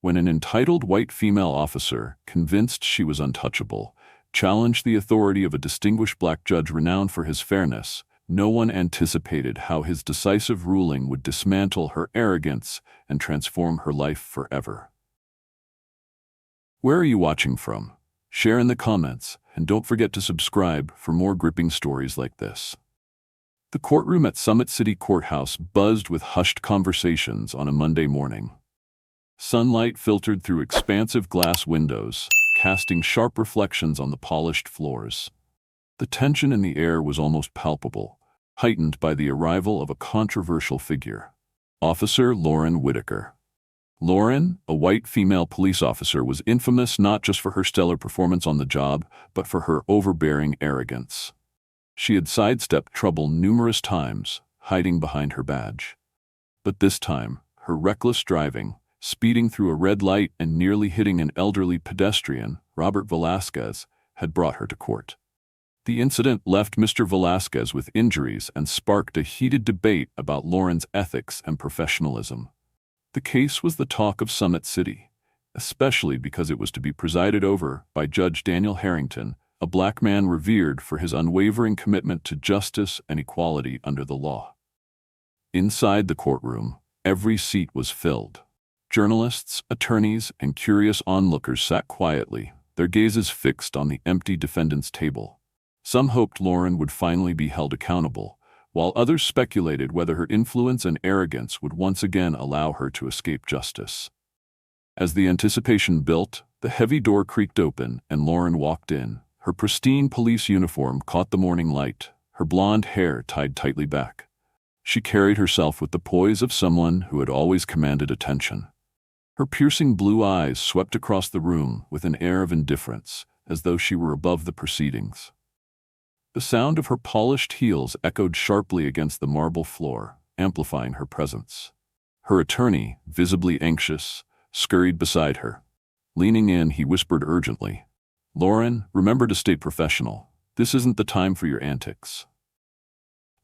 when an entitled white female officer, convinced she was untouchable, challenged the authority of a distinguished black judge renowned for his fairness, no one anticipated how his decisive ruling would dismantle her arrogance and transform her life forever. Where are you watching from? Share in the comments, and don't forget to subscribe for more gripping stories like this. The courtroom at Summit City Courthouse buzzed with hushed conversations on a Monday morning. Sunlight filtered through expansive glass windows, casting sharp reflections on the polished floors. The tension in the air was almost palpable, heightened by the arrival of a controversial figure, Officer Lauren Whitaker. Lauren, a white female police officer, was infamous not just for her stellar performance on the job, but for her overbearing arrogance. She had sidestepped trouble numerous times, hiding behind her badge. But this time, her reckless driving, speeding through a red light and nearly hitting an elderly pedestrian, Robert Velasquez, had brought her to court. The incident left Mr. Velasquez with injuries and sparked a heated debate about Lauren's ethics and professionalism. The case was the talk of Summit City, especially because it was to be presided over by Judge Daniel Harrington, a black man revered for his unwavering commitment to justice and equality under the law. Inside the courtroom, every seat was filled. Journalists, attorneys, and curious onlookers sat quietly, their gazes fixed on the empty defendant's table. Some hoped Lauren would finally be held accountable, while others speculated whether her influence and arrogance would once again allow her to escape justice. As the anticipation built, the heavy door creaked open and Lauren walked in. Her pristine police uniform caught the morning light, her blonde hair tied tightly back. She carried herself with the poise of someone who had always commanded attention. Her piercing blue eyes swept across the room with an air of indifference, as though she were above the proceedings. The sound of her polished heels echoed sharply against the marble floor, amplifying her presence. Her attorney, visibly anxious, scurried beside her. Leaning in, he whispered urgently, "Lauren, remember to stay professional. This isn't the time for your antics."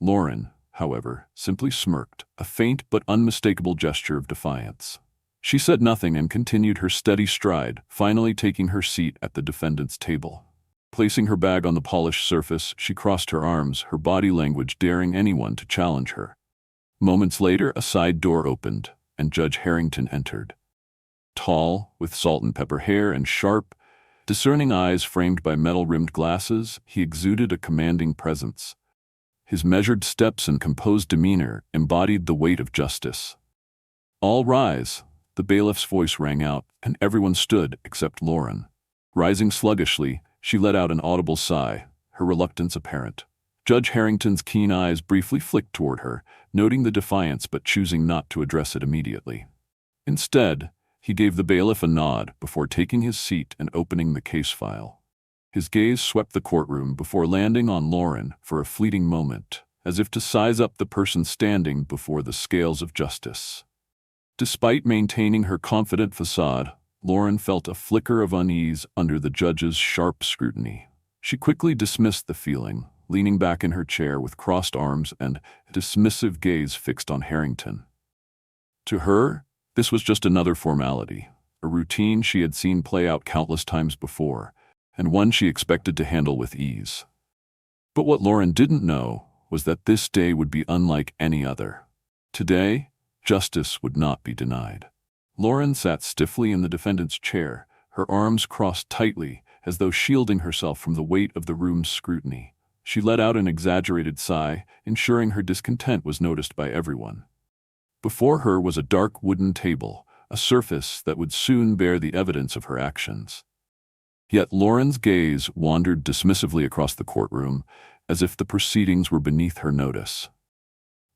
Lauren, however, simply smirked, a faint but unmistakable gesture of defiance. She said nothing and continued her steady stride, finally taking her seat at the defendant's table. Placing her bag on the polished surface, she crossed her arms, her body language daring anyone to challenge her. Moments later, a side door opened, and Judge Harrington entered. Tall, with salt and pepper hair and sharp, discerning eyes framed by metal-rimmed glasses, he exuded a commanding presence. His measured steps and composed demeanor embodied the weight of justice. "All rise," the bailiff's voice rang out, and everyone stood except Lauren. Rising sluggishly, she let out an audible sigh, her reluctance apparent. Judge Harrington's keen eyes briefly flicked toward her, noting the defiance but choosing not to address it immediately. Instead, he gave the bailiff a nod before taking his seat and opening the case file. His gaze swept the courtroom before landing on Lauren for a fleeting moment, as if to size up the person standing before the scales of justice. Despite maintaining her confident facade, Lauren felt a flicker of unease under the judge's sharp scrutiny. She quickly dismissed the feeling, leaning back in her chair with crossed arms and a dismissive gaze fixed on Harrington. To her, this was just another formality, a routine she had seen play out countless times before, and one she expected to handle with ease. But what Lauren didn't know was that this day would be unlike any other. Today, justice would not be denied. Lauren sat stiffly in the defendant's chair, her arms crossed tightly as though shielding herself from the weight of the room's scrutiny. She let out an exaggerated sigh, ensuring her discontent was noticed by everyone. Before her was a dark wooden table, a surface that would soon bear the evidence of her actions. Yet Lauren's gaze wandered dismissively across the courtroom, as if the proceedings were beneath her notice.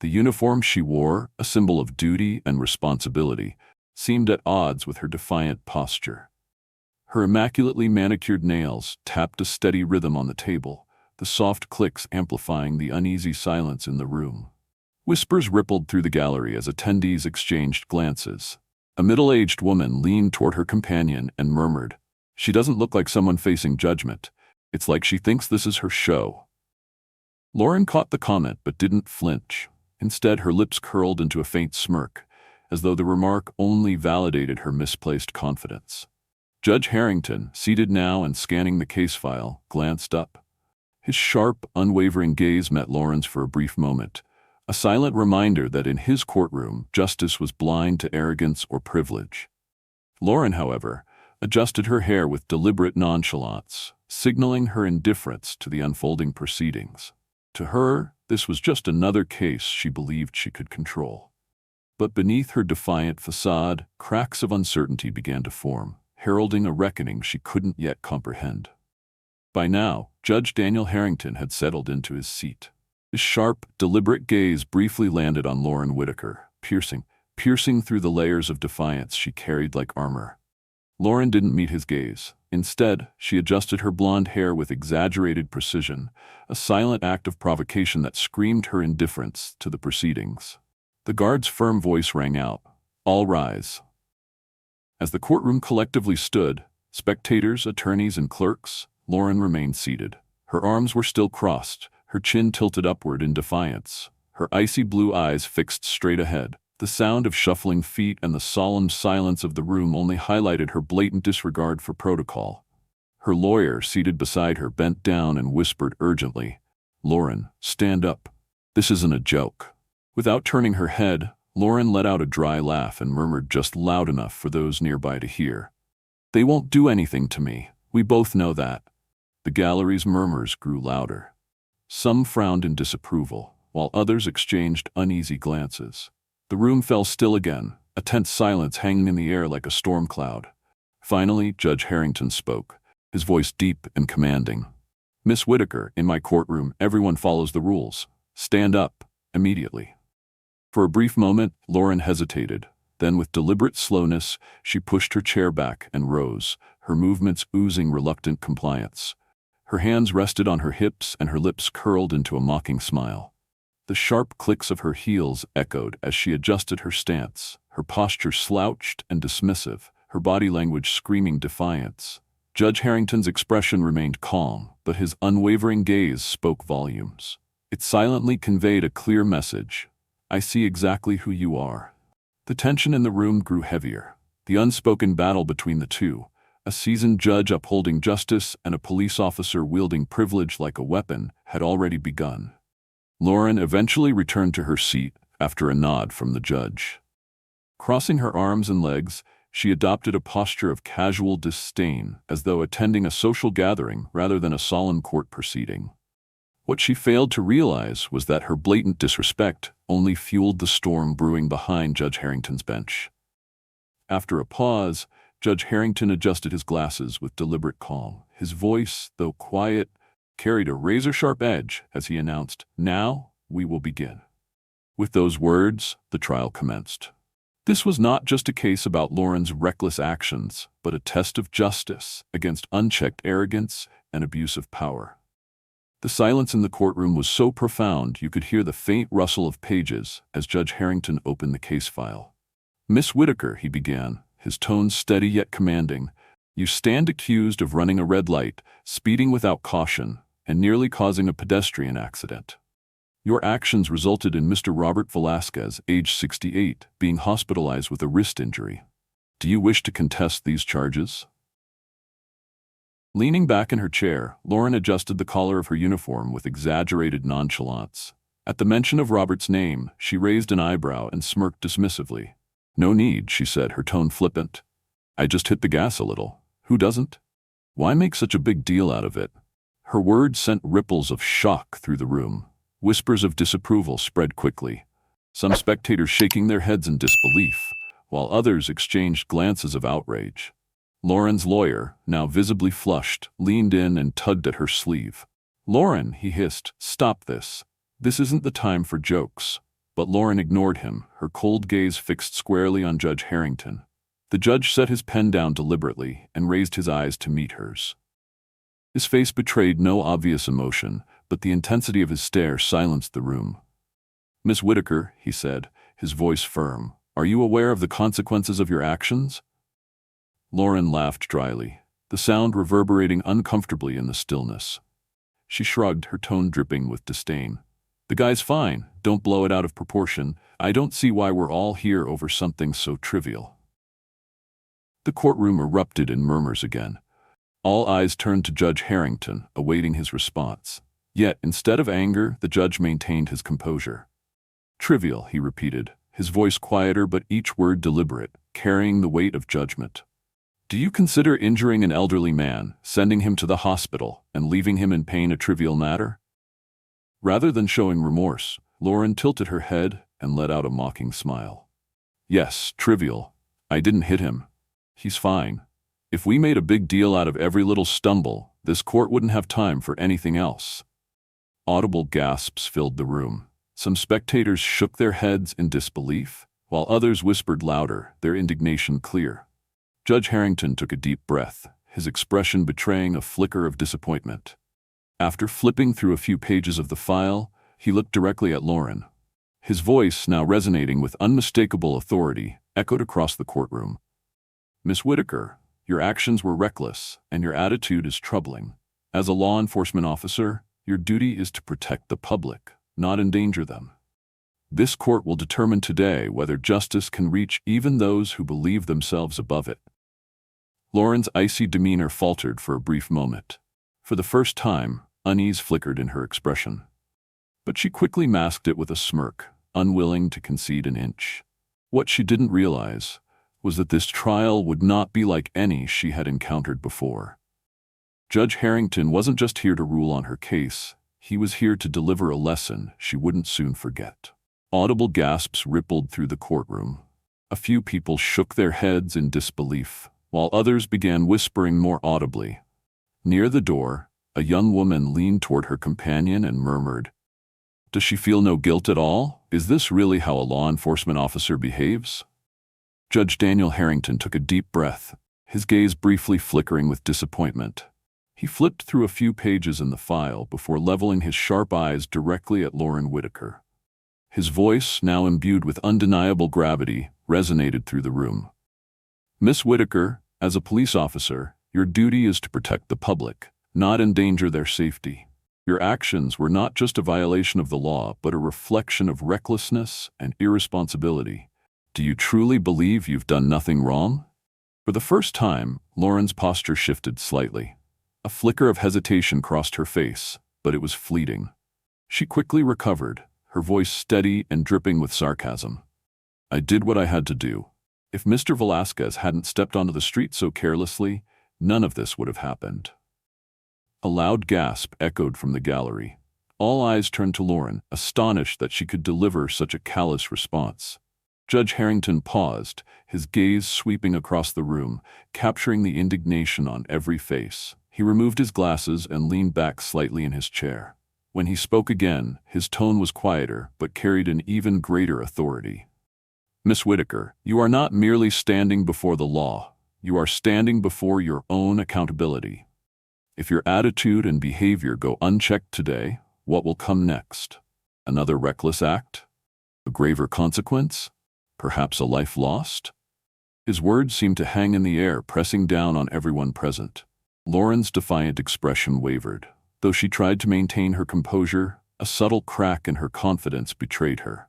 The uniform she wore, a symbol of duty and responsibility, seemed at odds with her defiant posture. Her immaculately manicured nails tapped a steady rhythm on the table, the soft clicks amplifying the uneasy silence in the room. Whispers rippled through the gallery as attendees exchanged glances. A middle-aged woman leaned toward her companion and murmured, "She doesn't look like someone facing judgment. It's like she thinks this is her show." Lauren caught the comment but didn't flinch. Instead, her lips curled into a faint smirk, as though the remark only validated her misplaced confidence. Judge Harrington, seated now and scanning the case file, glanced up. His sharp, unwavering gaze met Lauren's for a brief moment, a silent reminder that in his courtroom, justice was blind to arrogance or privilege. Lauren, however, adjusted her hair with deliberate nonchalance, signaling her indifference to the unfolding proceedings. To her, this was just another case she believed she could control. But beneath her defiant facade, cracks of uncertainty began to form, heralding a reckoning she couldn't yet comprehend. By now, Judge Daniel Harrington had settled into his seat. His sharp, deliberate gaze briefly landed on Lauren Whitaker, piercing through the layers of defiance she carried like armor. Lauren didn't meet his gaze. Instead, she adjusted her blonde hair with exaggerated precision, a silent act of provocation that screamed her indifference to the proceedings. The guard's firm voice rang out, "All rise." As the courtroom collectively stood, spectators, attorneys, and clerks, Lauren remained seated. Her arms were still crossed, her chin tilted upward in defiance, her icy blue eyes fixed straight ahead. The sound of shuffling feet and the solemn silence of the room only highlighted her blatant disregard for protocol. Her lawyer, seated beside her, bent down and whispered urgently, "Lauren, stand up. This isn't a joke." Without turning her head, Lauren let out a dry laugh and murmured just loud enough for those nearby to hear, "They won't do anything to me. We both know that." The gallery's murmurs grew louder. Some frowned in disapproval, while others exchanged uneasy glances. The room fell still again, a tense silence hanging in the air like a storm cloud. Finally, Judge Harrington spoke, his voice deep and commanding. "Miss Whitaker, in my courtroom, everyone follows the rules. Stand up, immediately." For a brief moment, Lauren hesitated. Then, with deliberate slowness, she pushed her chair back and rose, her movements oozing reluctant compliance. Her hands rested on her hips and her lips curled into a mocking smile. The sharp clicks of her heels echoed as she adjusted her stance, her posture slouched and dismissive, her body language screaming defiance. Judge Harrington's expression remained calm, but his unwavering gaze spoke volumes. It silently conveyed a clear message: "I see exactly who you are." The tension in the room grew heavier. The unspoken battle between the two, a seasoned judge upholding justice and a police officer wielding privilege like a weapon, had already begun. Lauren eventually returned to her seat after a nod from the judge. Crossing her arms and legs, she adopted a posture of casual disdain, as though attending a social gathering rather than a solemn court proceeding. What she failed to realize was that her blatant disrespect only fueled the storm brewing behind Judge Harrington's bench. After a pause, Judge Harrington adjusted his glasses with deliberate calm. His voice, though quiet, carried a razor-sharp edge as he announced, "Now we will begin." With those words, the trial commenced. This was not just a case about Lauren's reckless actions, but a test of justice against unchecked arrogance and abuse of power. The silence in the courtroom was so profound you could hear the faint rustle of pages as Judge Harrington opened the case file. "Miss Whitaker," he began, his tone steady yet commanding, "you stand accused of running a red light, speeding without caution, and nearly causing a pedestrian accident. Your actions resulted in Mr. Robert Velasquez, age 68, being hospitalized with a wrist injury. Do you wish to contest these charges?" Leaning back in her chair, Lauren adjusted the collar of her uniform with exaggerated nonchalance. At the mention of Robert's name, she raised an eyebrow and smirked dismissively. "No need," she said, her tone flippant. "I just hit the gas a little. Who doesn't? Why make such a big deal out of it?" Her words sent ripples of shock through the room. Whispers of disapproval spread quickly, some spectators shaking their heads in disbelief, while others exchanged glances of outrage. Lauren's lawyer, now visibly flushed, leaned in and tugged at her sleeve. "Lauren," he hissed, "stop this. This isn't the time for jokes." But Lauren ignored him, her cold gaze fixed squarely on Judge Harrington. The judge set his pen down deliberately and raised his eyes to meet hers. His face betrayed no obvious emotion, but the intensity of his stare silenced the room. "Miss Whitaker," he said, his voice firm, "are you aware of the consequences of your actions?" Lauren laughed dryly, the sound reverberating uncomfortably in the stillness. She shrugged, her tone dripping with disdain. The guy's fine. Don't blow it out of proportion. I don't see why we're all here over something so trivial." The courtroom erupted in murmurs again. All eyes turned to Judge Harrington, awaiting his response. Yet, instead of anger, the judge maintained his composure. "Trivial," he repeated, his voice quieter but each word deliberate, carrying the weight of judgment. "Do you consider injuring an elderly man, sending him to the hospital, and leaving him in pain a trivial matter?" Rather than showing remorse, Lauren tilted her head and let out a mocking smile. "Yes, trivial. I didn't hit him. He's fine. If we made a big deal out of every little stumble, this court wouldn't have time for anything else." Audible gasps filled the room. Some spectators shook their heads in disbelief, while others whispered louder, their indignation clear. Judge Harrington took a deep breath, his expression betraying a flicker of disappointment. After flipping through a few pages of the file, he looked directly at Lauren. His voice, now resonating with unmistakable authority, echoed across the courtroom. "Miss Whitaker, your actions were reckless, and your attitude is troubling. As a law enforcement officer, your duty is to protect the public, not endanger them. This court will determine today whether justice can reach even those who believe themselves above it." Lauren's icy demeanor faltered for a brief moment. For the first time, unease flickered in her expression. But she quickly masked it with a smirk, unwilling to concede an inch. What she didn't realize was that this trial would not be like any she had encountered before. Judge Harrington wasn't just here to rule on her case, he was here to deliver a lesson she wouldn't soon forget. Audible gasps rippled through the courtroom. A few people shook their heads in disbelief, while others began whispering more audibly. Near the door, a young woman leaned toward her companion and murmured, "Does she feel no guilt at all? Is this really how a law enforcement officer behaves?" Judge Daniel Harrington took a deep breath, his gaze briefly flickering with disappointment. He flipped through a few pages in the file before leveling his sharp eyes directly at Lauren Whitaker. His voice, now imbued with undeniable gravity, resonated through the room. "Miss Whitaker, as a police officer, your duty is to protect the public, not endanger their safety. Your actions were not just a violation of the law, but a reflection of recklessness and irresponsibility. Do you truly believe you've done nothing wrong?" For the first time, Lauren's posture shifted slightly. A flicker of hesitation crossed her face, but it was fleeting. She quickly recovered, her voice steady and dripping with sarcasm. "I did what I had to do. If Mr. Velasquez hadn't stepped onto the street so carelessly, none of this would have happened." A loud gasp echoed from the gallery. All eyes turned to Lauren, astonished that she could deliver such a callous response. Judge Harrington paused, his gaze sweeping across the room, capturing the indignation on every face. He removed his glasses and leaned back slightly in his chair. When he spoke again, his tone was quieter, but carried an even greater authority. "Miss Whitaker, you are not merely standing before the law. You are standing before your own accountability. If your attitude and behavior go unchecked today, what will come next? Another reckless act? A graver consequence? Perhaps a life lost?" His words seemed to hang in the air, pressing down on everyone present. Lauren's defiant expression wavered. Though she tried to maintain her composure, a subtle crack in her confidence betrayed her.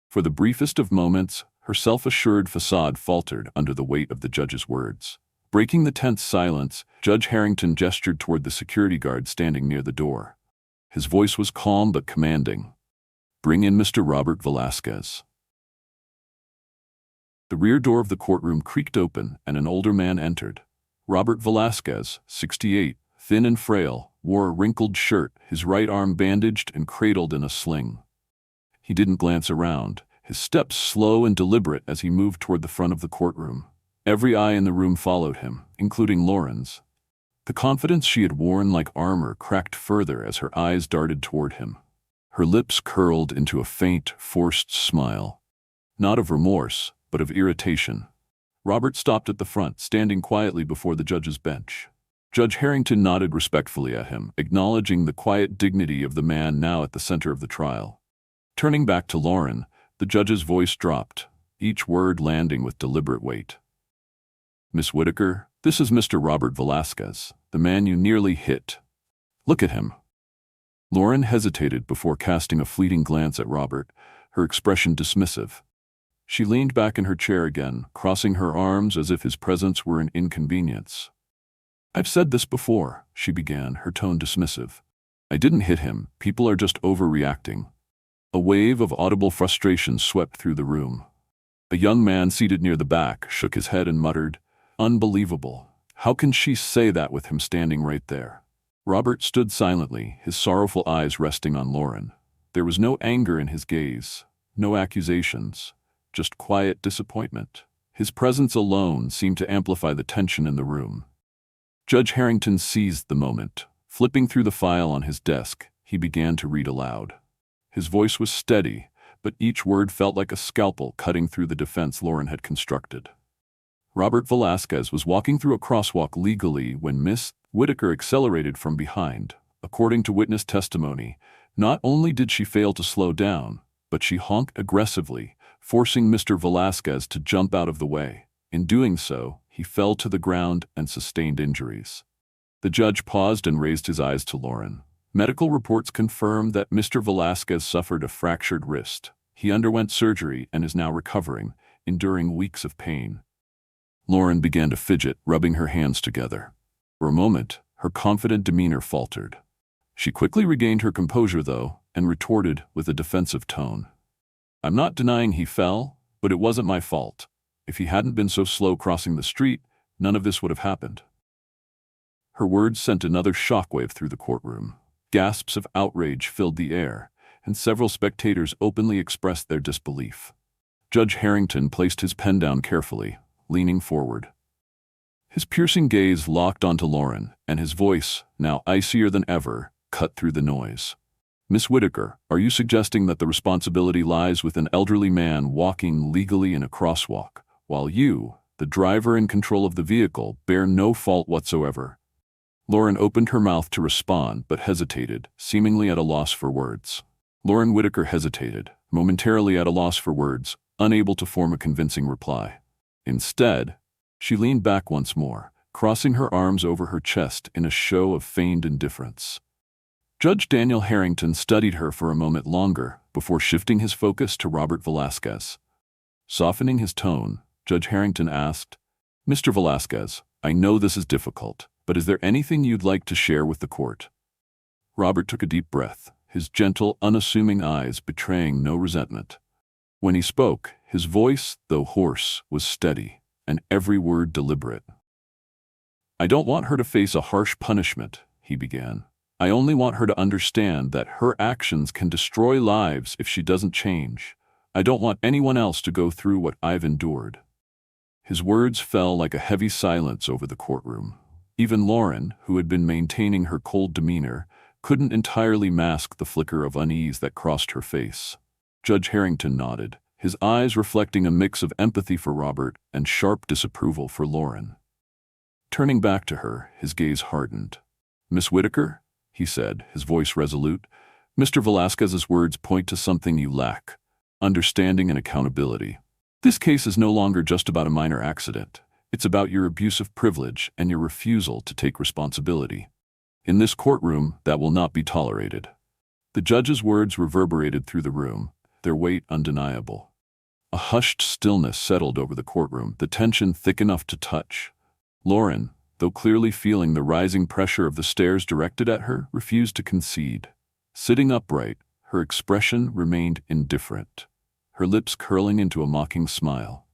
For the briefest of moments, her self-assured facade faltered under the weight of the judge's words. Breaking the tense silence, Judge Harrington gestured toward the security guard standing near the door. His voice was calm but commanding. "Bring in Mr. Robert Velasquez." The rear door of the courtroom creaked open and an older man entered. Robert Velasquez, 68, thin and frail, wore a wrinkled shirt, his right arm bandaged and cradled in a sling. He didn't glance around, his steps slow and deliberate as he moved toward the front of the courtroom. Every eye in the room followed him, including Lauren's. The confidence she had worn like armor cracked further as her eyes darted toward him. Her lips curled into a faint, forced smile. Not of remorse, but of irritation. Robert stopped at the front, standing quietly before the judge's bench. Judge Harrington nodded respectfully at him, acknowledging the quiet dignity of the man now at the center of the trial. Turning back to Lauren, the judge's voice dropped, each word landing with deliberate weight. "Miss Whitaker, this is Mr. Robert Velasquez, the man you nearly hit. Look at him." Lauren hesitated before casting a fleeting glance at Robert, her expression dismissive. She leaned back in her chair again, crossing her arms as if his presence were an inconvenience. "I've said this before," she began, her tone dismissive. "I didn't hit him. People are just overreacting." A wave of audible frustration swept through the room. A young man seated near the back shook his head and muttered, "Unbelievable. How can she say that with him standing right there?" Robert stood silently, his sorrowful eyes resting on Lauren. There was no anger in his gaze, no accusations, just quiet disappointment. His presence alone seemed to amplify the tension in the room. Judge Harrington seized the moment. Flipping through the file on his desk, he began to read aloud. His voice was steady, but each word felt like a scalpel cutting through the defense Lauren had constructed. Robert Velasquez was walking through a crosswalk legally when Miss Whitaker accelerated from behind. According to witness testimony, not only did she fail to slow down, but she honked aggressively, forcing Mr. Velasquez to jump out of the way. In doing so, he fell to the ground and sustained injuries. The judge paused and raised his eyes to Lauren. Medical reports confirmed that Mr. Velasquez suffered a fractured wrist. He underwent surgery and is now recovering, enduring weeks of pain. Lauren began to fidget, rubbing her hands together. For a moment, her confident demeanor faltered. She quickly regained her composure, though, and retorted with a defensive tone. "I'm not denying he fell, but it wasn't my fault. If he hadn't been so slow crossing the street, none of this would have happened." Her words sent another shockwave through the courtroom. Gasps of outrage filled the air, and several spectators openly expressed their disbelief. Judge Harrington placed his pen down carefully, leaning forward. His piercing gaze locked onto Lauren, and his voice, now icier than ever, cut through the noise. "Miss Whitaker, are you suggesting that the responsibility lies with an elderly man walking legally in a crosswalk, while you, the driver in control of the vehicle, bear no fault whatsoever?" Lauren opened her mouth to respond but hesitated, seemingly at a loss for words. Lauren Whitaker hesitated, momentarily at a loss for words, unable to form a convincing reply. Instead, she leaned back once more, crossing her arms over her chest in a show of feigned indifference. Judge Daniel Harrington studied her for a moment longer before shifting his focus to Robert Velasquez. Softening his tone, Judge Harrington asked, "Mr. Velasquez, I know this is difficult, but is there anything you'd like to share with the court?" Robert took a deep breath, his gentle, unassuming eyes betraying no resentment. When he spoke, his voice, though hoarse, was steady, and every word deliberate. "I don't want her to face a harsh punishment," he began. "I only want her to understand that her actions can destroy lives if she doesn't change. I don't want anyone else to go through what I've endured." His words fell like a heavy silence over the courtroom. Even Lauren, who had been maintaining her cold demeanor, couldn't entirely mask the flicker of unease that crossed her face. Judge Harrington nodded, his eyes reflecting a mix of empathy for Robert and sharp disapproval for Lauren. Turning back to her, his gaze hardened. "Miss Whitaker," he said, his voice resolute, "Mr. Velasquez's words point to something you lack: understanding and accountability. This case is no longer just about a minor accident. It's about your abuse of privilege and your refusal to take responsibility. In this courtroom, that will not be tolerated." The judge's words reverberated through the room, their weight undeniable. A hushed stillness settled over the courtroom, the tension thick enough to touch. Lauren, though clearly feeling the rising pressure of the stares directed at her, refused to concede. Sitting upright, her expression remained indifferent, her lips curling into a mocking smile.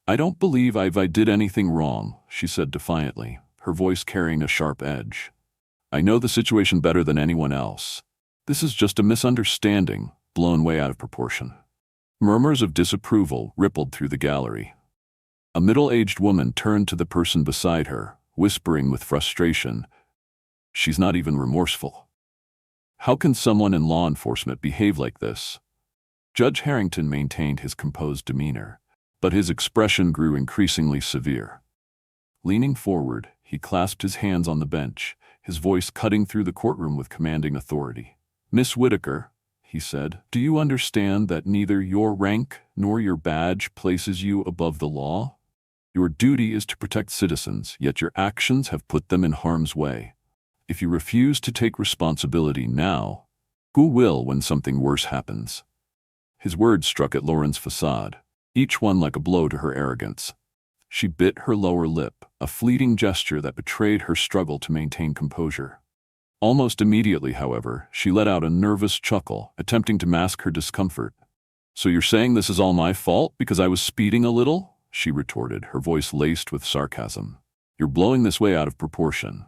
"I don't believe I did anything wrong," she said defiantly, her voice carrying a sharp edge. "I know the situation better than anyone else. This is just a misunderstanding, blown way out of proportion." Murmurs of disapproval rippled through the gallery. A middle-aged woman turned to the person beside her, whispering with frustration, "She's not even remorseful. How can someone in law enforcement behave like this?" Judge Harrington maintained his composed demeanor, but his expression grew increasingly severe. Leaning forward, he clasped his hands on the bench, his voice cutting through the courtroom with commanding authority. "Miss Whitaker," he said, "do you understand that neither your rank nor your badge places you above the law? Your duty is to protect citizens, yet your actions have put them in harm's way. If you refuse to take responsibility now, who will when something worse happens? His words struck at Lauren's facade, each one like a blow to her arrogance. She bit her lower lip, a fleeting gesture that betrayed her struggle to maintain composure. Almost immediately, however, she let out a nervous chuckle, attempting to mask her discomfort. "So you're saying this is all my fault because I was speeding a little?" she retorted, her voice laced with sarcasm. "You're blowing this way out of proportion."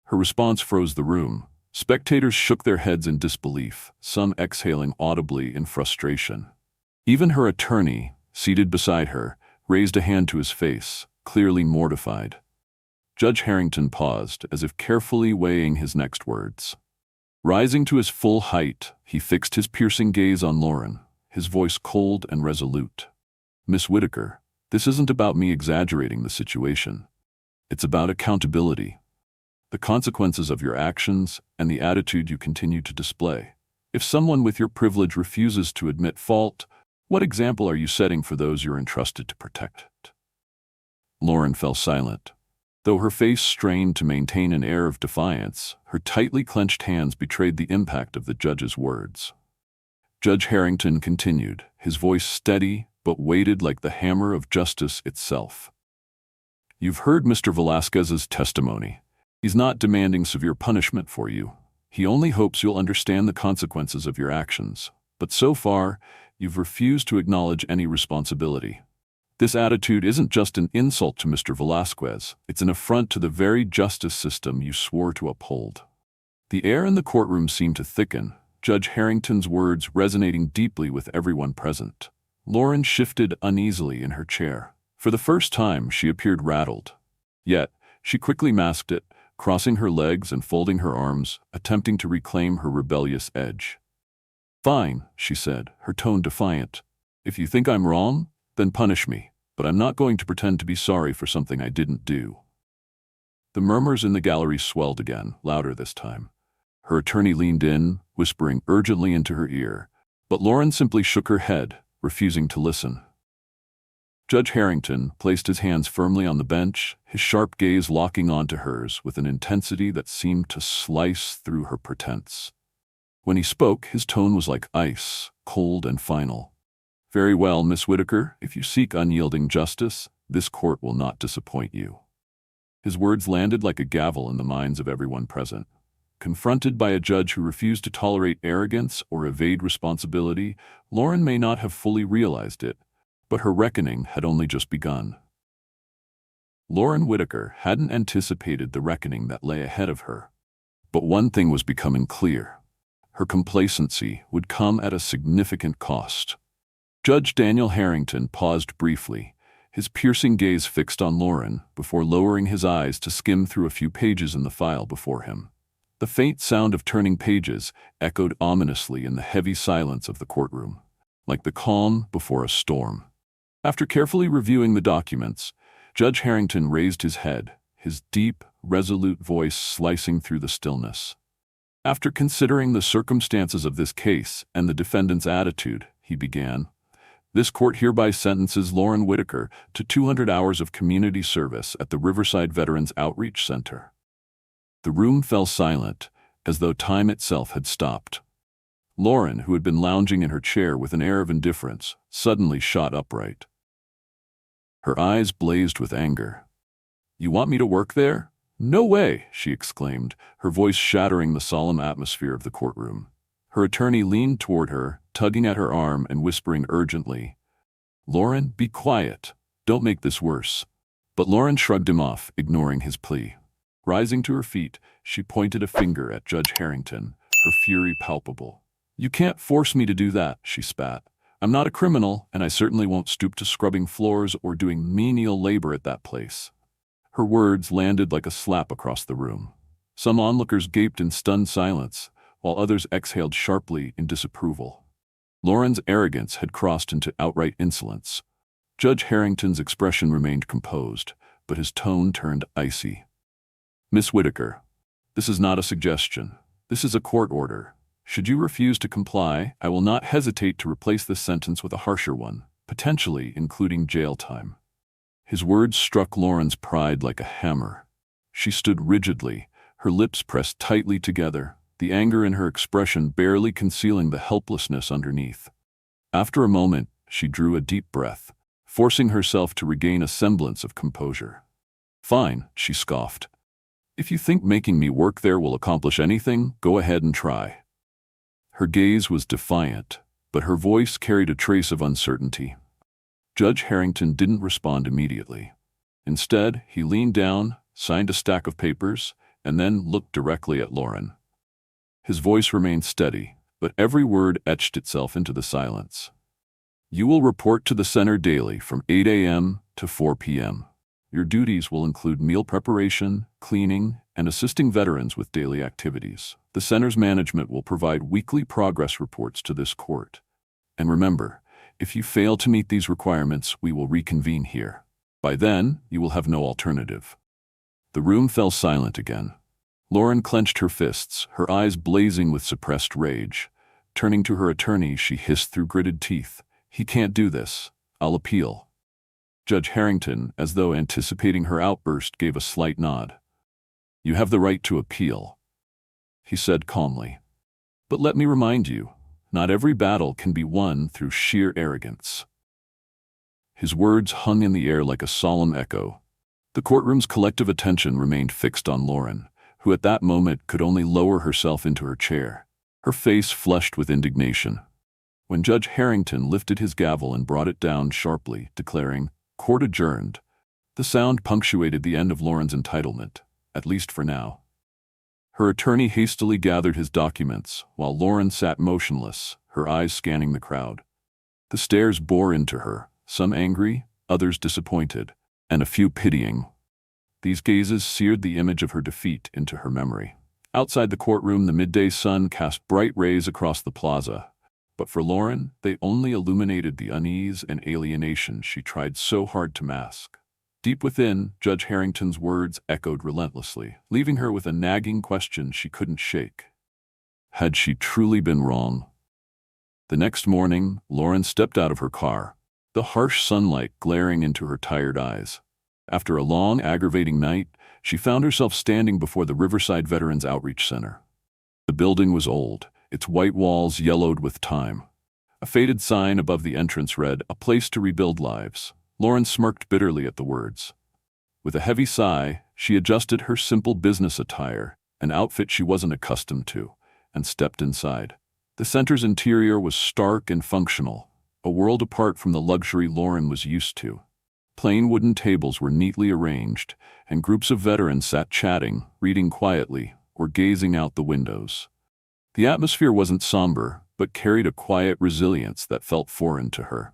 Her response froze the room. Spectators shook their heads in disbelief, some exhaling audibly in frustration. Even her attorney, seated beside her, raised a hand to his face, clearly mortified. Judge Harrington paused, as if carefully weighing his next words. Rising to his full height, he fixed his piercing gaze on Lauren, his voice cold and resolute. "Miss Whitaker, this isn't about me exaggerating the situation. It's about accountability. The consequences of your actions and the attitude you continue to display. If someone with your privilege refuses to admit fault, what example are you setting for those you're entrusted to protect?" Lauren fell silent. Though her face strained to maintain an air of defiance, her tightly clenched hands betrayed the impact of the judge's words. Judge Harrington continued, his voice steady but weighted like the hammer of justice itself. "You've heard Mr. Velasquez's testimony. He's not demanding severe punishment for you. He only hopes you'll understand the consequences of your actions. But so far, you've refused to acknowledge any responsibility. This attitude isn't just an insult to Mr. Velasquez, it's an affront to the very justice system you swore to uphold." The air in the courtroom seemed to thicken, Judge Harrington's words resonating deeply with everyone present. Lauren shifted uneasily in her chair. For the first time, she appeared rattled. Yet, she quickly masked it, crossing her legs and folding her arms, attempting to reclaim her rebellious edge. "Fine," she said, her tone defiant. "If you think I'm wrong, then punish me, but I'm not going to pretend to be sorry for something I didn't do." The murmurs in the gallery swelled again, louder this time. Her attorney leaned in, whispering urgently into her ear, but Lauren simply shook her head, refusing to listen. Judge Harrington placed his hands firmly on the bench, his sharp gaze locking onto hers with an intensity that seemed to slice through her pretense. When he spoke, his tone was like ice, cold and final. "Very well, Miss Whitaker, if you seek unyielding justice, this court will not disappoint you." His words landed like a gavel in the minds of everyone present. Confronted by a judge who refused to tolerate arrogance or evade responsibility, Lauren may not have fully realized it, but her reckoning had only just begun. Lauren Whitaker hadn't anticipated the reckoning that lay ahead of her. But one thing was becoming clear. Her complacency would come at a significant cost. Judge Daniel Harrington paused briefly, his piercing gaze fixed on Lauren, before lowering his eyes to skim through a few pages in the file before him. The faint sound of turning pages echoed ominously in the heavy silence of the courtroom, like the calm before a storm. After carefully reviewing the documents, Judge Harrington raised his head, his deep, resolute voice slicing through the stillness. "After considering the circumstances of this case and the defendant's attitude," he began, "this court hereby sentences Lauren Whitaker to 200 hours of community service at the Riverside Veterans Outreach Center." The room fell silent, as though time itself had stopped. Lauren, who had been lounging in her chair with an air of indifference, suddenly shot upright. Her eyes blazed with anger. "You want me to work there? No way!" she exclaimed, her voice shattering the solemn atmosphere of the courtroom. Her attorney leaned toward her, tugging at her arm and whispering urgently, "Lauren, be quiet. Don't make this worse." But Lauren shrugged him off, ignoring his plea. Rising to her feet, she pointed a finger at Judge Harrington, her fury palpable. "You can't force me to do that," she spat. "I'm not a criminal, and I certainly won't stoop to scrubbing floors or doing menial labor at that place." Her words landed like a slap across the room. Some onlookers gaped in stunned silence, while others exhaled sharply in disapproval. Lauren's arrogance had crossed into outright insolence. Judge Harrington's expression remained composed, but his tone turned icy. "Miss Whitaker, this is not a suggestion. This is a court order. Should you refuse to comply, I will not hesitate to replace this sentence with a harsher one, potentially including jail time." His words struck Lauren's pride like a hammer. She stood rigidly, her lips pressed tightly together, the anger in her expression barely concealing the helplessness underneath. After a moment, she drew a deep breath, forcing herself to regain a semblance of composure. "Fine," she scoffed. "If you think making me work there will accomplish anything, go ahead and try." Her gaze was defiant, but her voice carried a trace of uncertainty. Judge Harrington didn't respond immediately. Instead, he leaned down, signed a stack of papers, and then looked directly at Lauren. His voice remained steady, but every word etched itself into the silence. "You will report to the center daily from 8 a.m. to 4 p.m. Your duties will include meal preparation, cleaning, and assisting veterans with daily activities. The center's management will provide weekly progress reports to this court. And remember, if you fail to meet these requirements, we will reconvene here. By then, you will have no alternative." The room fell silent again. Lauren clenched her fists, her eyes blazing with suppressed rage. Turning to her attorney, she hissed through gritted teeth, "He can't do this. I'll appeal." Judge Harrington, as though anticipating her outburst, gave a slight nod. "You have the right to appeal," he said calmly. "But let me remind you, not every battle can be won through sheer arrogance." His words hung in the air like a solemn echo. The courtroom's collective attention remained fixed on Lauren, who at that moment could only lower herself into her chair, her face flushed with indignation. When Judge Harrington lifted his gavel and brought it down sharply, declaring, "Court adjourned," the sound punctuated the end of Lauren's entitlement, at least for now. Her attorney hastily gathered his documents, while Lauren sat motionless, her eyes scanning the crowd. The stares bore into her, some angry, others disappointed, and a few pitying. These gazes seared the image of her defeat into her memory. Outside the courtroom, the midday sun cast bright rays across the plaza, but for Lauren, they only illuminated the unease and alienation she tried so hard to mask. Deep within, Judge Harrington's words echoed relentlessly, leaving her with a nagging question she couldn't shake. Had she truly been wrong? The next morning, Lauren stepped out of her car, the harsh sunlight glaring into her tired eyes. After a long, aggravating night, she found herself standing before the Riverside Veterans Outreach Center. The building was old, its white walls yellowed with time. A faded sign above the entrance read, "A place to rebuild lives." Lauren smirked bitterly at the words. With a heavy sigh, she adjusted her simple business attire, an outfit she wasn't accustomed to, and stepped inside. The center's interior was stark and functional, a world apart from the luxury Lauren was used to. Plain wooden tables were neatly arranged, and groups of veterans sat chatting, reading quietly, or gazing out the windows. The atmosphere wasn't somber, but carried a quiet resilience that felt foreign to her.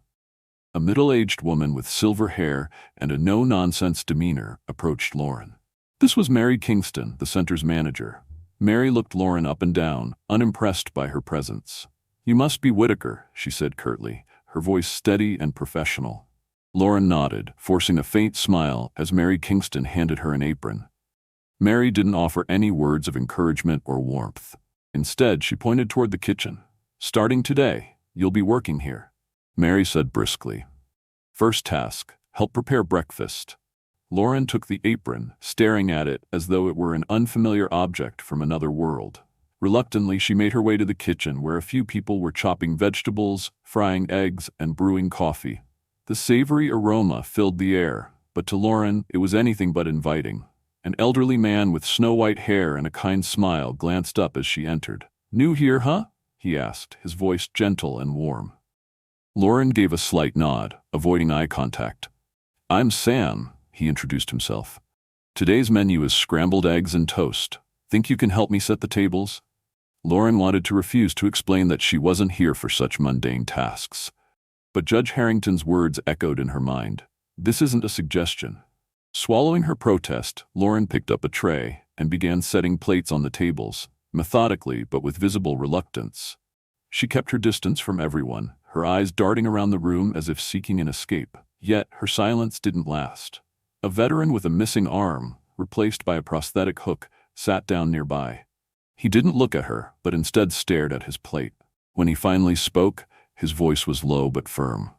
A middle-aged woman with silver hair and a no-nonsense demeanor approached Lauren. This was Mary Kingston, the center's manager. Mary looked Lauren up and down, unimpressed by her presence. "You must be Whitaker," she said curtly, her voice steady and professional. Lauren nodded, forcing a faint smile as Mary Kingston handed her an apron. Mary didn't offer any words of encouragement or warmth. Instead, she pointed toward the kitchen. "Starting today, you'll be working here," Mary said briskly. "First task, help prepare breakfast." Lauren took the apron, staring at it as though it were an unfamiliar object from another world. Reluctantly, she made her way to the kitchen where a few people were chopping vegetables, frying eggs, and brewing coffee. The savory aroma filled the air, but to Lauren, it was anything but inviting. An elderly man with snow-white hair and a kind smile glanced up as she entered. "New here, huh?" he asked, his voice gentle and warm. Lauren gave a slight nod, avoiding eye contact. "I'm Sam," he introduced himself. "Today's menu is scrambled eggs and toast. Think you can help me set the tables?" Lauren wanted to refuse to explain that she wasn't here for such mundane tasks. But Judge Harrington's words echoed in her mind. This isn't a suggestion. Swallowing her protest, Lauren picked up a tray and began setting plates on the tables, methodically but with visible reluctance. She kept her distance from everyone, her eyes darting around the room as if seeking an escape. Yet her silence didn't last. A veteran with a missing arm, replaced by a prosthetic hook, sat down nearby. He didn't look at her, but instead stared at his plate. When he finally spoke, his voice was low but firm.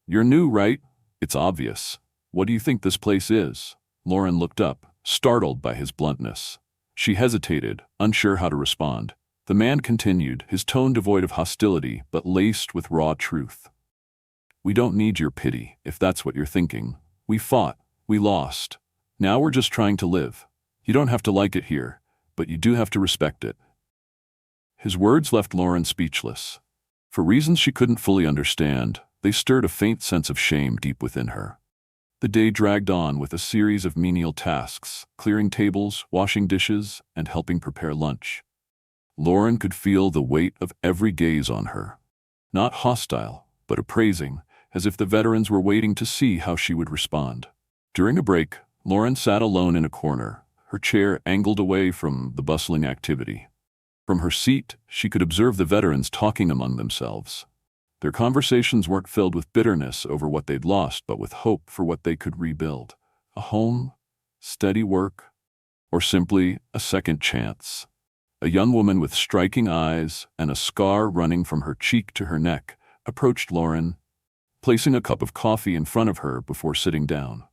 "You're new, right? It's obvious. What do you think this place is?" Lauren looked up, startled by his bluntness. She hesitated, unsure how to respond. The man continued, his tone devoid of hostility but laced with raw truth. "We don't need your pity, if that's what you're thinking. We fought. We lost. Now we're just trying to live. You don't have to like it here, but you do have to respect it." His words left Lauren speechless. For reasons she couldn't fully understand, they stirred a faint sense of shame deep within her. The day dragged on with a series of menial tasks, clearing tables, washing dishes, and helping prepare lunch. Lauren could feel the weight of every gaze on her. Not hostile, but appraising, as if the veterans were waiting to see how she would respond. During a break, Lauren sat alone in a corner, her chair angled away from the bustling activity. From her seat, she could observe the veterans talking among themselves. Their conversations weren't filled with bitterness over what they'd lost, but with hope for what they could rebuild. A home, steady work, or simply a second chance. A young woman with striking eyes and a scar running from her cheek to her neck approached Lauren, placing a cup of coffee in front of her before sitting down.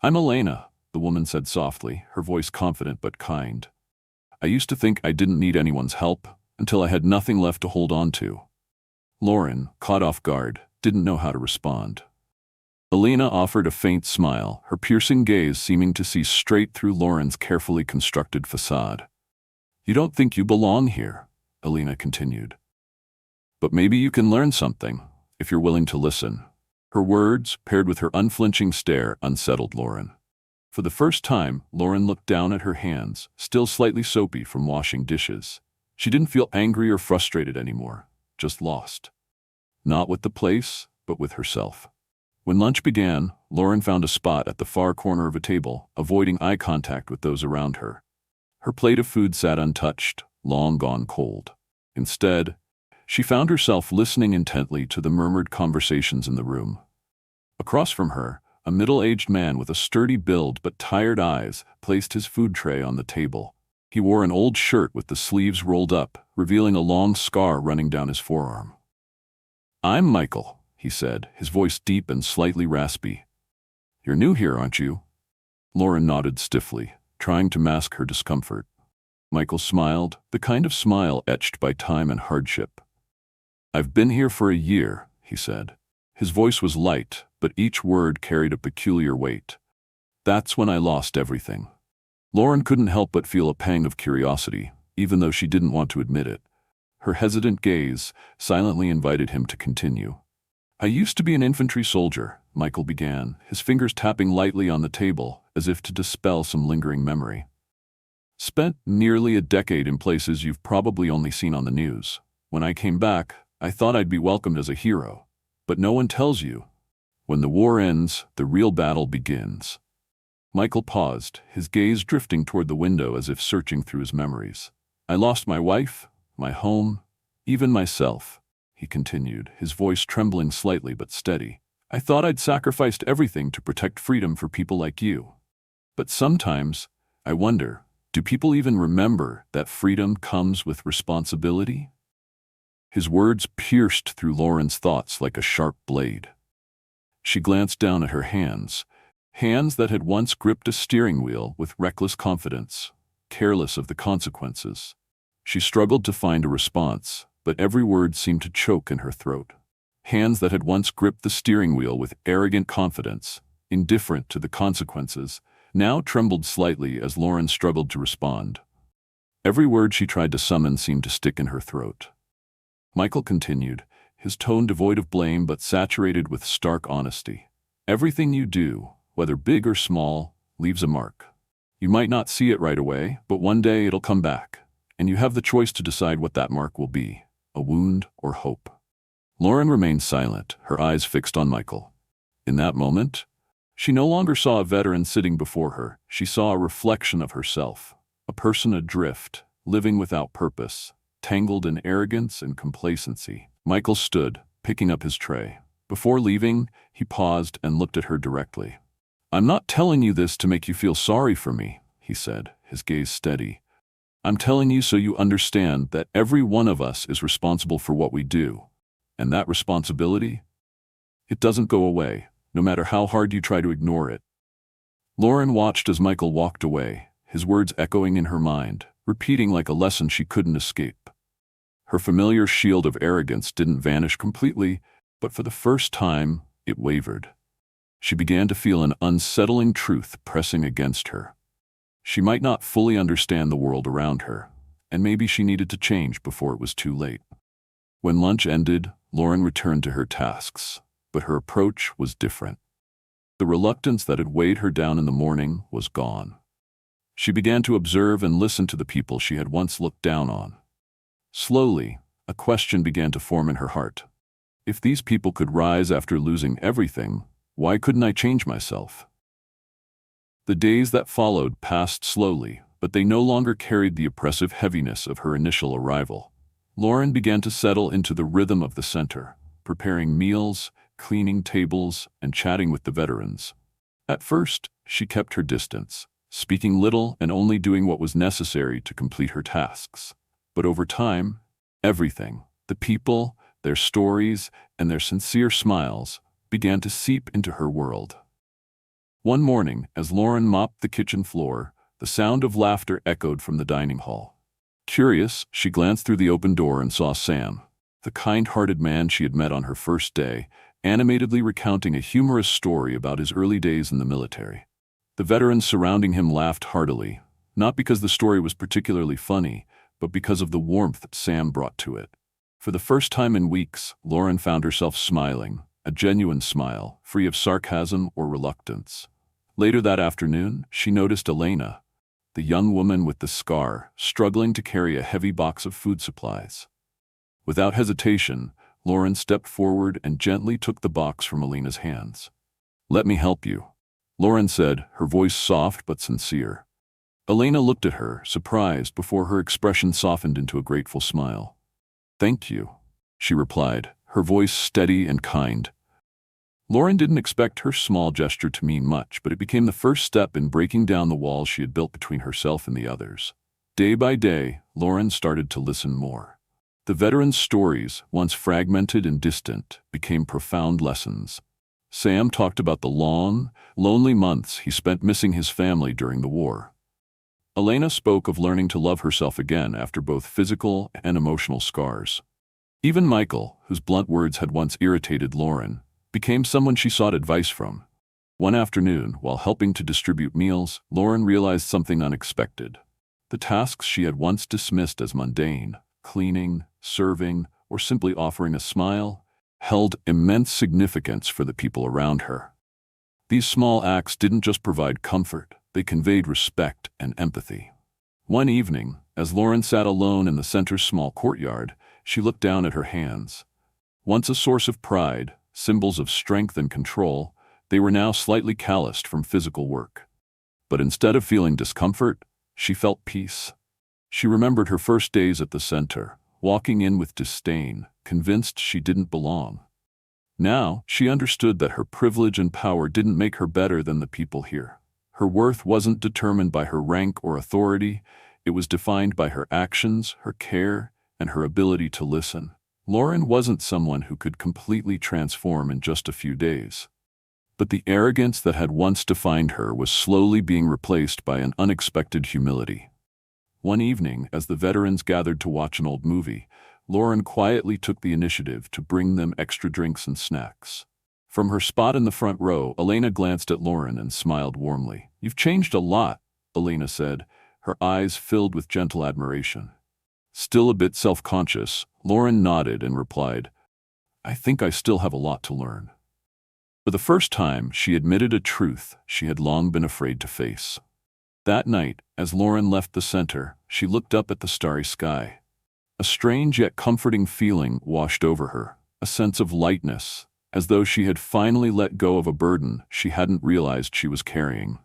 "I'm Elena," the woman said softly, her voice confident but kind. "I used to think I didn't need anyone's help until I had nothing left to hold on to." Lauren, caught off guard, didn't know how to respond. Elena offered a faint smile, her piercing gaze seeming to see straight through Lauren's carefully constructed facade. "You don't think you belong here," Elena continued. "But maybe you can learn something, if you're willing to listen." Her words, paired with her unflinching stare, unsettled Lauren. For the first time, Lauren looked down at her hands, still slightly soapy from washing dishes. She didn't feel angry or frustrated anymore, just lost. Not with the place, but with herself. When lunch began, Lauren found a spot at the far corner of a table, avoiding eye contact with those around her. Her plate of food sat untouched, long gone cold. Instead, she found herself listening intently to the murmured conversations in the room. Across from her, a middle-aged man with a sturdy build but tired eyes placed his food tray on the table. He wore an old shirt with the sleeves rolled up, revealing a long scar running down his forearm. "I'm Michael," he said, his voice deep and slightly raspy. "You're new here, aren't you?" Lauren nodded stiffly, trying to mask her discomfort. Michael smiled, the kind of smile etched by time and hardship. "I've been here for a year," he said. His voice was light, but each word carried a peculiar weight. "That's when I lost everything." Lauren couldn't help but feel a pang of curiosity, even though she didn't want to admit it. Her hesitant gaze silently invited him to continue. "I used to be an infantry soldier," Michael began, his fingers tapping lightly on the table as if to dispel some lingering memory. "Spent nearly a decade in places you've probably only seen on the news. When I came back, I thought I'd be welcomed as a hero. But no one tells you. When the war ends, the real battle begins." Michael paused, his gaze drifting toward the window as if searching through his memories. "I lost my wife, my home, even myself," he continued, his voice trembling slightly but steady. "I thought I'd sacrificed everything to protect freedom for people like you. But sometimes, I wonder, do people even remember that freedom comes with responsibility?" His words pierced through Lauren's thoughts like a sharp blade. She glanced down at her hands that had once gripped a steering wheel with reckless confidence, careless of the consequences. She struggled to find a response, but every word seemed to choke in her throat. Hands that had once gripped the steering wheel with arrogant confidence, indifferent to the consequences, now trembled slightly as Lauren struggled to respond. Every word she tried to summon seemed to stick in her throat. Michael continued, his tone devoid of blame but saturated with stark honesty. "Everything you do, whether big or small, leaves a mark. You might not see it right away, but one day it'll come back, and you have the choice to decide what that mark will be, a wound or hope." Lauren remained silent, her eyes fixed on Michael. In that moment, she no longer saw a veteran sitting before her. She saw a reflection of herself, a person adrift, living without purpose, tangled in arrogance and complacency. Michael stood, picking up his tray. Before leaving, he paused and looked at her directly. "I'm not telling you this to make you feel sorry for me," he said, his gaze steady. "I'm telling you so you understand that every one of us is responsible for what we do. And that responsibility? It doesn't go away, no matter how hard you try to ignore it." Lauren watched as Michael walked away, his words echoing in her mind, repeating like a lesson she couldn't escape. Her familiar shield of arrogance didn't vanish completely, but for the first time, it wavered. She began to feel an unsettling truth pressing against her. She might not fully understand the world around her, and maybe she needed to change before it was too late. When lunch ended, Lauren returned to her tasks, but her approach was different. The reluctance that had weighed her down in the morning was gone. She began to observe and listen to the people she had once looked down on. Slowly, a question began to form in her heart. If these people could rise after losing everything, why couldn't I change myself? The days that followed passed slowly, but they no longer carried the oppressive heaviness of her initial arrival. Lauren began to settle into the rhythm of the center, preparing meals, cleaning tables, and chatting with the veterans. At first, she kept her distance, speaking little and only doing what was necessary to complete her tasks. But over time, everything, the people, their stories, and their sincere smiles, began to seep into her world. One morning, as Lauren mopped the kitchen floor, the sound of laughter echoed from the dining hall. Curious, she glanced through the open door and saw Sam, the kind-hearted man she had met on her first day, animatedly recounting a humorous story about his early days in the military. The veterans surrounding him laughed heartily, not because the story was particularly funny, but because of the warmth Sam brought to it. For the first time in weeks, Lauren found herself smiling, a genuine smile, free of sarcasm or reluctance. Later that afternoon, she noticed Elena, the young woman with the scar, struggling to carry a heavy box of food supplies. Without hesitation, Lauren stepped forward and gently took the box from Elena's hands. "Let me help you," Lauren said, her voice soft but sincere. Elena looked at her, surprised, before her expression softened into a grateful smile. "Thank you," she replied, her voice steady and kind. Lauren didn't expect her small gesture to mean much, but it became the first step in breaking down the walls she had built between herself and the others. Day by day, Lauren started to listen more. The veterans' stories, once fragmented and distant, became profound lessons. Sam talked about the long, lonely months he spent missing his family during the war. Elena spoke of learning to love herself again after both physical and emotional scars. Even Michael, whose blunt words had once irritated Lauren, became someone she sought advice from. One afternoon, while helping to distribute meals, Lauren realized something unexpected. The tasks she had once dismissed as mundane, cleaning, serving, or simply offering a smile, held immense significance for the people around her. These small acts didn't just provide comfort, they conveyed respect and empathy. One evening, as Lauren sat alone in the center's small courtyard, she looked down at her hands. Once a source of pride, symbols of strength and control, they were now slightly calloused from physical work. But instead of feeling discomfort, she felt peace. She remembered her first days at the center, walking in with disdain, convinced she didn't belong. Now, she understood that her privilege and power didn't make her better than the people here. Her worth wasn't determined by her rank or authority, it was defined by her actions, her care, and her ability to listen. Lauren wasn't someone who could completely transform in just a few days. But the arrogance that had once defined her was slowly being replaced by an unexpected humility. One evening, as the veterans gathered to watch an old movie, Lauren quietly took the initiative to bring them extra drinks and snacks. From her spot in the front row, Elena glanced at Lauren and smiled warmly. "You've changed a lot," Elena said, her eyes filled with gentle admiration. Still a bit self-conscious, Lauren nodded and replied, "I think I still have a lot to learn." For the first time, she admitted a truth she had long been afraid to face. That night, as Lauren left the center, she looked up at the starry sky. A strange yet comforting feeling washed over her, a sense of lightness, as though she had finally let go of a burden she hadn't realized she was carrying.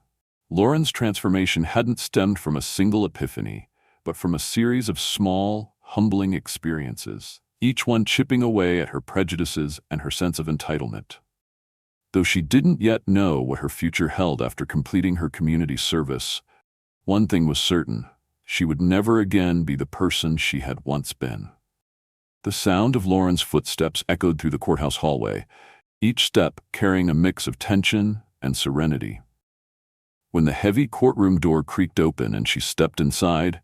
Lauren's transformation hadn't stemmed from a single epiphany, but from a series of small, humbling experiences, each one chipping away at her prejudices and her sense of entitlement. Though she didn't yet know what her future held after completing her community service, one thing was certain: she would never again be the person she had once been. The sound of Lauren's footsteps echoed through the courthouse hallway, each step carrying a mix of tension and serenity. When the heavy courtroom door creaked open and she stepped inside,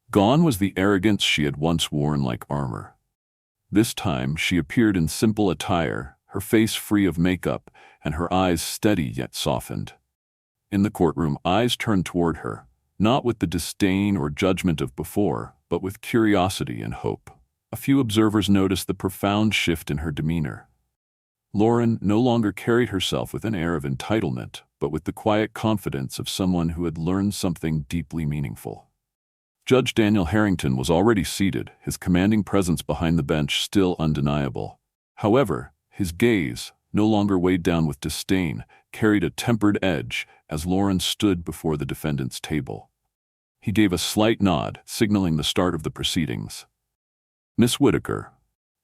gone was the arrogance she had once worn like armor. This time she appeared in simple attire, her face free of makeup and her eyes steady yet softened. In the courtroom, eyes turned toward her, not with the disdain or judgment of before, but with curiosity and hope. A few observers noticed the profound shift in her demeanor. Lauren no longer carried herself with an air of entitlement, but with the quiet confidence of someone who had learned something deeply meaningful. Judge Daniel Harrington was already seated, his commanding presence behind the bench still undeniable. However, his gaze, no longer weighed down with disdain, carried a tempered edge as Lauren stood before the defendant's table. He gave a slight nod, signaling the start of the proceedings. "Miss Whitaker,"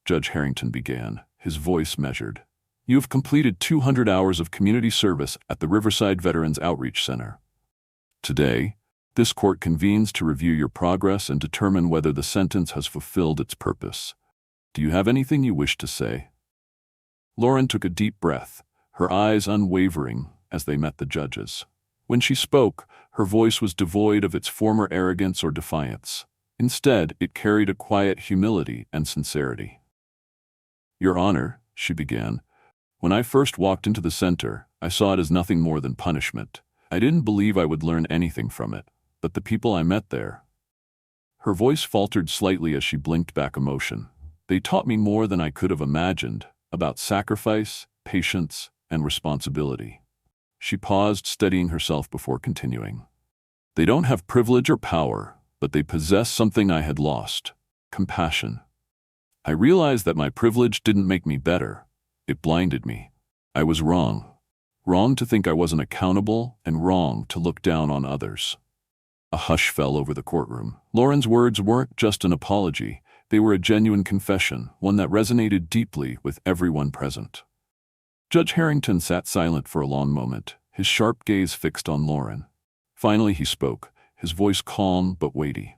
Judge Harrington began, his voice measured, "you have completed 200 hours of community service at the Riverside Veterans Outreach Center. Today, this court convenes to review your progress and determine whether the sentence has fulfilled its purpose. Do you have anything you wish to say?" Lauren took a deep breath, her eyes unwavering as they met the judge's. When she spoke, her voice was devoid of its former arrogance or defiance. Instead, it carried a quiet humility and sincerity. "Your Honor," she began, "when I first walked into the center, I saw it as nothing more than punishment. I didn't believe I would learn anything from it, but the people I met there—" Her voice faltered slightly as she blinked back emotion. "They taught me more than I could have imagined, about sacrifice, patience, and responsibility." She paused, steadying herself before continuing. "They don't have privilege or power, but they possess something I had lost: compassion. I realized that my privilege didn't make me better. It blinded me. I was wrong. Wrong to think I wasn't accountable, and wrong to look down on others." A hush fell over the courtroom. Lauren's words weren't just an apology. They were a genuine confession, one that resonated deeply with everyone present. Judge Harrington sat silent for a long moment, his sharp gaze fixed on Lauren. Finally he spoke, his voice calm but weighty.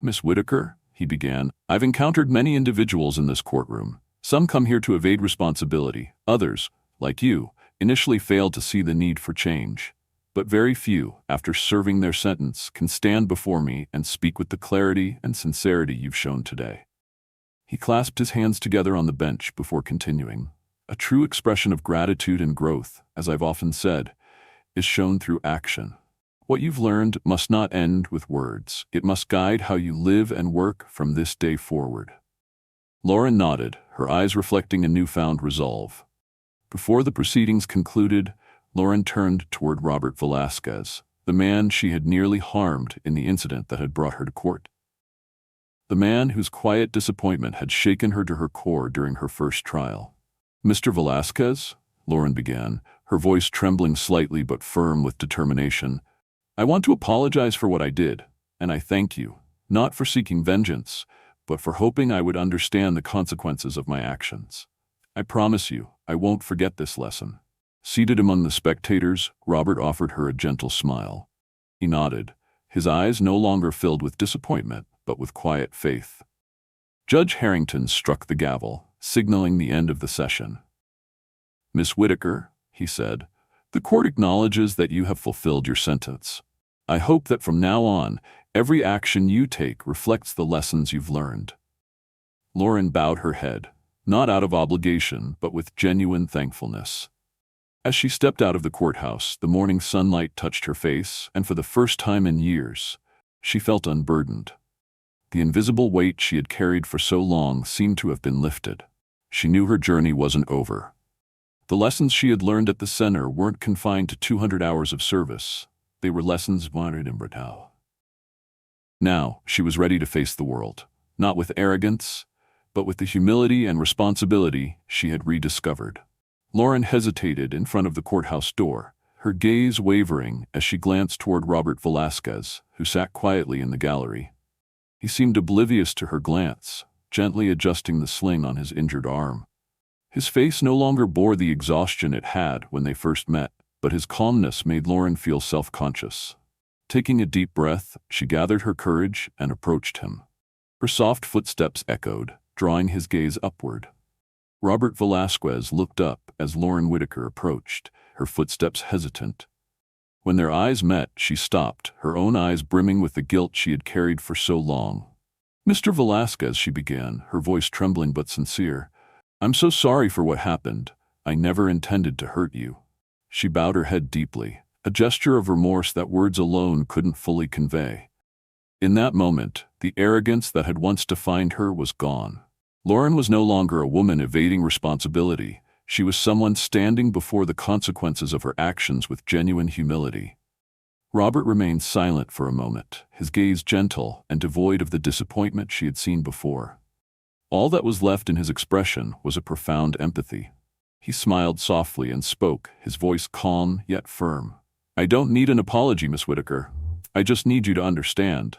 "Miss Whitaker," he began, "I've encountered many individuals in this courtroom. Some come here to evade responsibility. Others, like you, initially fail to see the need for change. But very few, after serving their sentence, can stand before me and speak with the clarity and sincerity you've shown today." He clasped his hands together on the bench before continuing. "A true expression of gratitude and growth, as I've often said, is shown through action. What you've learned must not end with words. It must guide how you live and work from this day forward." Lauren nodded, her eyes reflecting a newfound resolve. Before the proceedings concluded, Lauren turned toward Robert Velasquez, the man she had nearly harmed in the incident that had brought her to court. The man whose quiet disappointment had shaken her to her core during her first trial. "Mr. Velasquez," Lauren began, her voice trembling slightly but firm with determination, "I want to apologize for what I did, and I thank you, not for seeking vengeance, but for hoping I would understand the consequences of my actions. I promise you, I won't forget this lesson." Seated among the spectators, Robert offered her a gentle smile. He nodded, his eyes no longer filled with disappointment, but with quiet faith. Judge Harrington struck the gavel, signaling the end of the session. "Miss Whitaker," he said, "the court acknowledges that you have fulfilled your sentence. I hope that from now on, every action you take reflects the lessons you've learned." Lauren bowed her head, not out of obligation, but with genuine thankfulness. As she stepped out of the courthouse, the morning sunlight touched her face, and for the first time in years, she felt unburdened. The invisible weight she had carried for so long seemed to have been lifted. She knew her journey wasn't over. The lessons she had learned at the center weren't confined to 200 hours of service. They were lessons learned in Britau. Now, she was ready to face the world, not with arrogance, but with the humility and responsibility she had rediscovered. Lauren hesitated in front of the courthouse door, her gaze wavering as she glanced toward Robert Velasquez, who sat quietly in the gallery. He seemed oblivious to her glance, gently adjusting the sling on his injured arm. His face no longer bore the exhaustion it had when they first met, but his calmness made Lauren feel self-conscious. Taking a deep breath, she gathered her courage and approached him. Her soft footsteps echoed, drawing his gaze upward. Robert Velasquez looked up as Lauren Whitaker approached, her footsteps hesitant. When their eyes met, she stopped, her own eyes brimming with the guilt she had carried for so long. "Mr. Velasquez," she began, her voice trembling but sincere, "I'm so sorry for what happened. I never intended to hurt you." She bowed her head deeply, a gesture of remorse that words alone couldn't fully convey. In that moment, the arrogance that had once defined her was gone. Lauren was no longer a woman evading responsibility. She was someone standing before the consequences of her actions with genuine humility. Robert remained silent for a moment, his gaze gentle and devoid of the disappointment she had seen before. All that was left in his expression was a profound empathy. He smiled softly and spoke, his voice calm yet firm. "I don't need an apology, Miss Whitaker. I just need you to understand."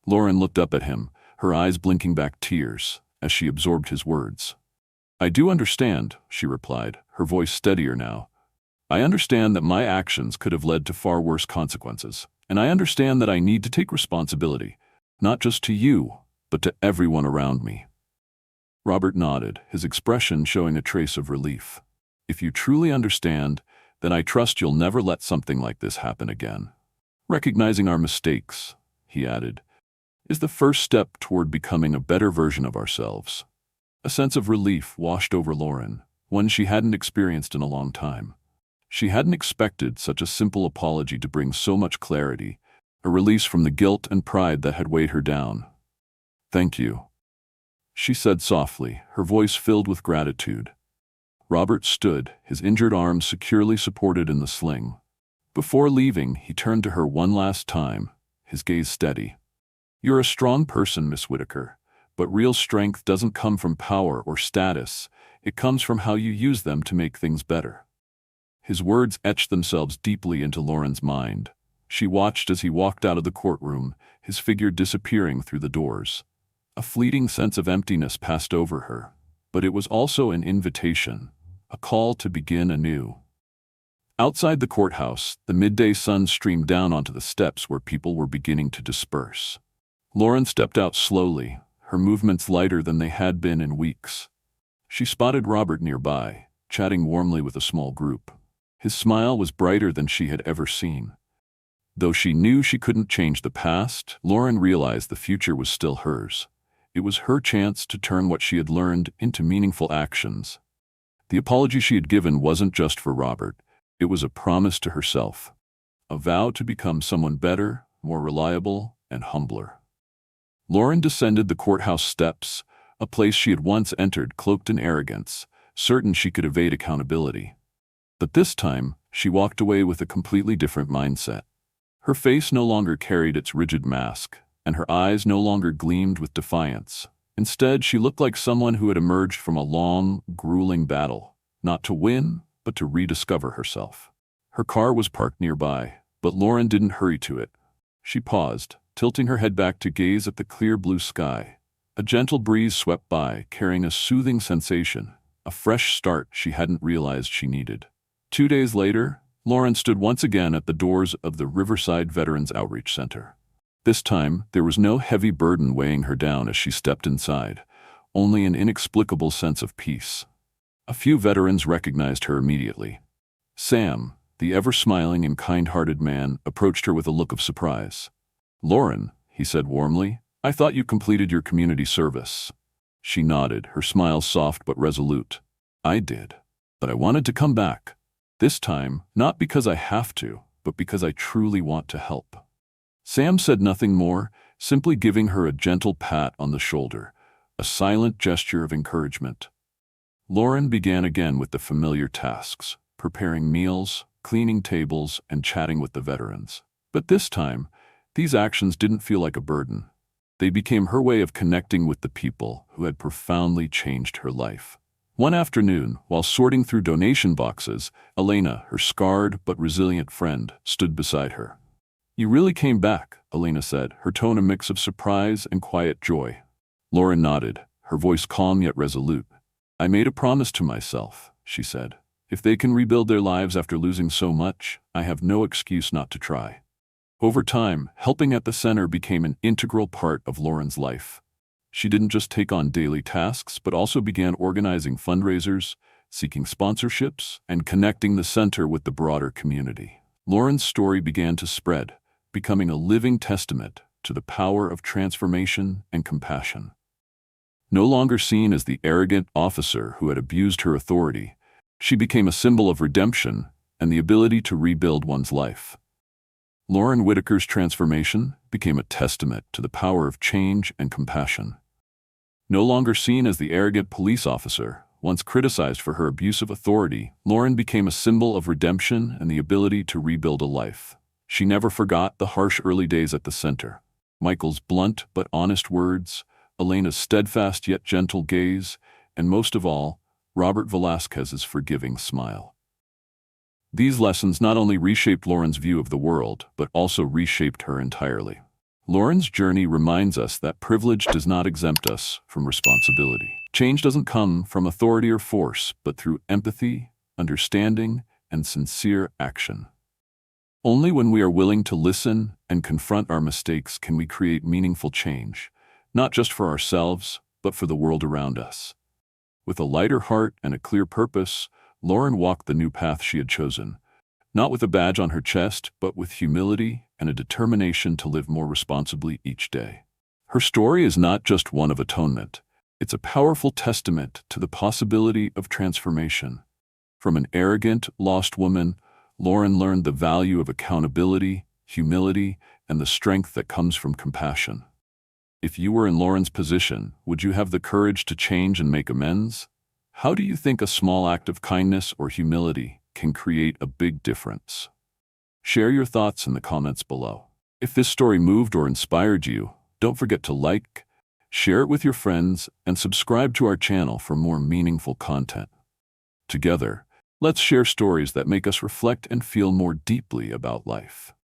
Lauren looked up at him, her eyes blinking back tears as she absorbed his words. "I do understand," she replied, her voice steadier now. "I understand that my actions could have led to far worse consequences, and I understand that I need to take responsibility, not just to you, but to everyone around me." Robert nodded, his expression showing a trace of relief. "If you truly understand, then I trust you'll never let something like this happen again. Recognizing our mistakes," he added, "is the first step toward becoming a better version of ourselves." A sense of relief washed over Lauren, one she hadn't experienced in a long time. She hadn't expected such a simple apology to bring so much clarity, a release from the guilt and pride that had weighed her down. "Thank you," she said softly, her voice filled with gratitude. Robert stood, his injured arm securely supported in the sling. Before leaving, he turned to her one last time, his gaze steady. "You're a strong person, Miss Whitaker, but real strength doesn't come from power or status. It comes from how you use them to make things better." His words etched themselves deeply into Lauren's mind. She watched as he walked out of the courtroom, his figure disappearing through the doors. A fleeting sense of emptiness passed over her, but it was also an invitation, a call to begin anew. Outside the courthouse, the midday sun streamed down onto the steps where people were beginning to disperse. Lauren stepped out slowly, her movements lighter than they had been in weeks. She spotted Robert nearby, chatting warmly with a small group. His smile was brighter than she had ever seen. Though she knew she couldn't change the past, Lauren realized the future was still hers. It was her chance to turn what she had learned into meaningful actions. The apology she had given wasn't just for Robert. It was a promise to herself, a vow to become someone better, more reliable, and humbler. Lauren descended the courthouse steps, a place she had once entered cloaked in arrogance, certain she could evade accountability. But this time, she walked away with a completely different mindset. Her face no longer carried its rigid mask, and her eyes no longer gleamed with defiance. Instead, she looked like someone who had emerged from a long, grueling battle, not to win, but to rediscover herself. Her car was parked nearby, but Lauren didn't hurry to it. She paused, tilting her head back to gaze at the clear blue sky. A gentle breeze swept by, carrying a soothing sensation, a fresh start she hadn't realized she needed. 2 days later, Lauren stood once again at the doors of the Riverside Veterans Outreach Center. This time, there was no heavy burden weighing her down as she stepped inside, only an inexplicable sense of peace. A few veterans recognized her immediately. Sam, the ever-smiling and kind-hearted man, approached her with a look of surprise. "Lauren," he said warmly, "I thought you completed your community service." She nodded, her smile soft but resolute. "I did, but I wanted to come back. This time, not because I have to, but because I truly want to help." Sam said nothing more, simply giving her a gentle pat on the shoulder, a silent gesture of encouragement. Lauren began again with the familiar tasks, preparing meals, cleaning tables, and chatting with the veterans. But this time, these actions didn't feel like a burden. They became her way of connecting with the people who had profoundly changed her life. One afternoon, while sorting through donation boxes, Elena, her scarred but resilient friend, stood beside her. "You really came back," Elena said, her tone a mix of surprise and quiet joy. Lauren nodded, her voice calm yet resolute. "I made a promise to myself," she said. "If they can rebuild their lives after losing so much, I have no excuse not to try." Over time, helping at the center became an integral part of Lauren's life. She didn't just take on daily tasks, but also began organizing fundraisers, seeking sponsorships, and connecting the center with the broader community. Lauren's story began to spread, becoming a living testament to the power of transformation and compassion. No longer seen as the arrogant officer who had abused her authority, she became a symbol of redemption and the ability to rebuild one's life. Lauren Whitaker's transformation became a testament to the power of change and compassion. No longer seen as the arrogant police officer, once criticized for her abuse of authority, Lauren became a symbol of redemption and the ability to rebuild a life. She never forgot the harsh early days at the center. Michael's blunt but honest words, Elena's steadfast yet gentle gaze, and most of all, Robert Velasquez's forgiving smile. These lessons not only reshaped Lauren's view of the world, but also reshaped her entirely. Lauren's journey reminds us that privilege does not exempt us from responsibility. Change doesn't come from authority or force, but through empathy, understanding, and sincere action. Only when we are willing to listen and confront our mistakes can we create meaningful change, not just for ourselves, but for the world around us. With a lighter heart and a clear purpose, Lauren walked the new path she had chosen, not with a badge on her chest, but with humility and a determination to live more responsibly each day. Her story is not just one of atonement. It's a powerful testament to the possibility of transformation. From an arrogant, lost woman, Lauren learned the value of accountability, humility, and the strength that comes from compassion. If you were in Lauren's position, would you have the courage to change and make amends? How do you think a small act of kindness or humility can create a big difference? Share your thoughts in the comments below. If this story moved or inspired you, don't forget to like, share it with your friends, and subscribe to our channel for more meaningful content. Together, let's share stories that make us reflect and feel more deeply about life.